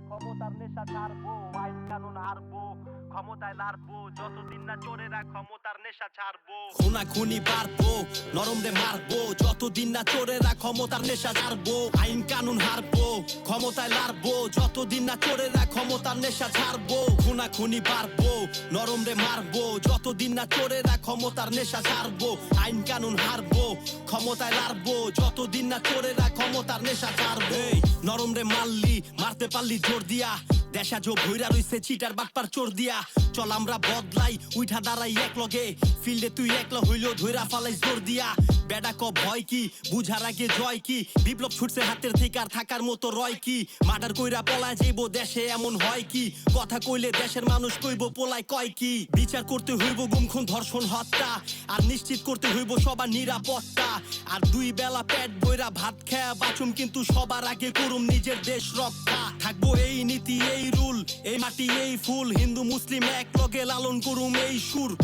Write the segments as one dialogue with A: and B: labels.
A: ক্ষমতার নেশা ছাড়বো, আইন কানুন হারবো, ক্ষমতায় লাড়বো, যতদিন না চোরেরা ক্ষমতার নেশা ছাড়বো।
B: খুনাখুনি পারবো, নরম রে মারবো, যতদিন না চোরেরা ক্ষমতার নেশা ছাড়বো। আইন কানুন হারবো, ক্ষমতায় লাড়বো, যতদিন না চোরেরা ক্ষমতার নেশা ছাড়বো। খুনাখুনি পারবো, নরম রে মারবো, যতদিন না চোরেরা ক্ষমতার নেশা ছাড়বো। আইন কানুন হারবো, ক্ষমতায় লাড়বো, যতদিন না চোরেরা ক্ষমতার নেশা ছাড়বো। নরম রে মারলি, মারতে পারলি জোর দিয়া, দেশা জো ভৈরা রইছে চিটার বাটপার চোর দিয়া। চল আমরা বদলাই, উঠা দাঁড়াই এক লগে, ফিল্ডে তুই একলা হইলেও ধৈরা ফালাই জোর দিয়া। বেডা ক ভয় কি, বুঝার আগে জয় কি, বিপ্লব ছুটছে হাতের থেকে আর থাকার মতো রয় কি। মার্ডার কইরা পলায় যাইবো দেশে এমন হয় কি, কথা কইলে দেশের মানুষ কইব পোলায় কয় কি। বিচার করতে হইব গুম খুন ধর্ষণ হত্যা, আর নিশ্চিত করতে হইব সবার নিরাপত্তা। আর দুই বেলা পেট বইরা ভাত খেয়া বাঁচুম, কিন্তু সবার আগে করুম নিজের দেশ রক্ষা। থাকবো এই নীতি এই রুল, এই মাটি এই ফুল, হিন্দু মুসলিম এক লগে লালন করুম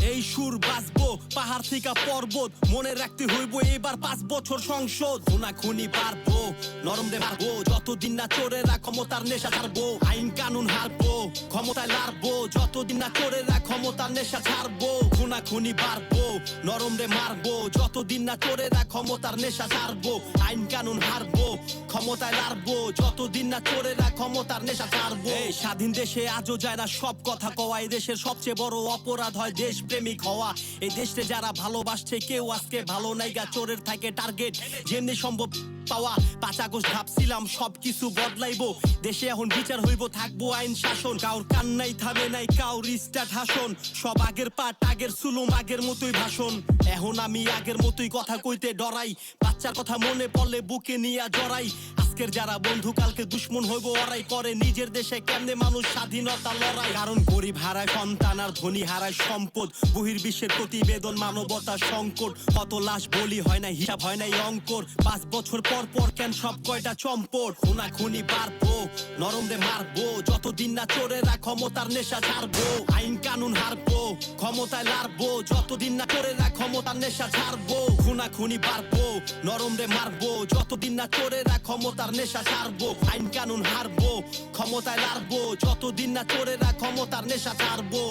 B: এই সুর বাঁচবো পাহাড় থেকে পর্বত। মনে রাখতে হইব এবার 5 বছর সংসদ। খুনাখুনি পারবো, নরম রে মারবো, যতদিন না চোরেরা ক্ষমতার নেশা ছাড়বো। আইন কানুন হারবো, ক্ষমতায় লাড়বো, যতদিন না চোরেরা ক্ষমতার নেশা ছাড়বো। খুনাখুনি পারবো, নরম রে মারবো, যতদিন না চোরেরা ক্ষমতার নেশা ছাড়বো। আইন কানুন হারবো, ক্ষমতায় লাড়বো, যতদিন না চোরেরা ক্ষমতার নেশা ছাড়বো। স্বাধীন দেশে আজও যায় না সব কথা কওয়া, এই দেশের সবচেয়ে বড় অপরাধ হয় দেশ প্রেমিক হওয়া। এই দেশে যারা ভালোবাসছে কেউ আজকে ভালো নাইগা, চোরের থাকে টার্গেট যেমনি সম্ভব পাওয়া। 5 আগস্ট ভাবছিলাম সবকিছু বদলাইবো, দেশে এখন বিচার হইব, থাকবো আইন শাসন। কাউর কান্নাই থামে নাই, কাউর স্টার্ট হাসন, সব আগের পাট আগের সুলুম আগের মতোই ভাষণ। এখন আমি আগের মতোই কথা কইতে ডরাই, বাচ্চার কথা মনে পড়লে বুকে নিয়া জড়াই। আজকের যারা বন্ধু কালকে দুশ্মন হইব ওরাই, করে নিজের দেশে কেমনে মানুষ স্বাধীনতা লড়াই। কারণ গরিব হারায় সন্তান আর ধনী হারায় সম্পদ, বহির্বিশ্বের প্রতিবেদন মানবতা সংকট। কত লাশ বলি হয় না হিসাব হয় নাই অঙ্কর, 5 বছর পর পর কেন সব কয়টা চম্পট। খুনাখুনি পারবো, নরম রে মারবো, যতদিন না চোরেরা ক্ষমতার নেশা ছাড়বো। আইন কানুন হারবো, ক্ষমতায় লাড়বো, যতদিন না চোরেরা ক্ষমতার নেশা ছাড়বো। খুনাখুনি পারবো, নরম রে মারবো, যতদিন না চোরেরা ক্ষমতার নেশা ছাড়বো। আইন কানুন হারবো, ক্ষমতায় লাড়বো, যতদিন না চোরেরা ক্ষমতার নেশা ছাড়বো।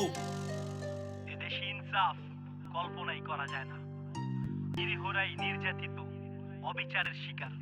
A: এদেশে ইনসাফ কল্পনাই করা যায় না, নিরীহরাই নির্যাতিত, অবিচারের শিকার।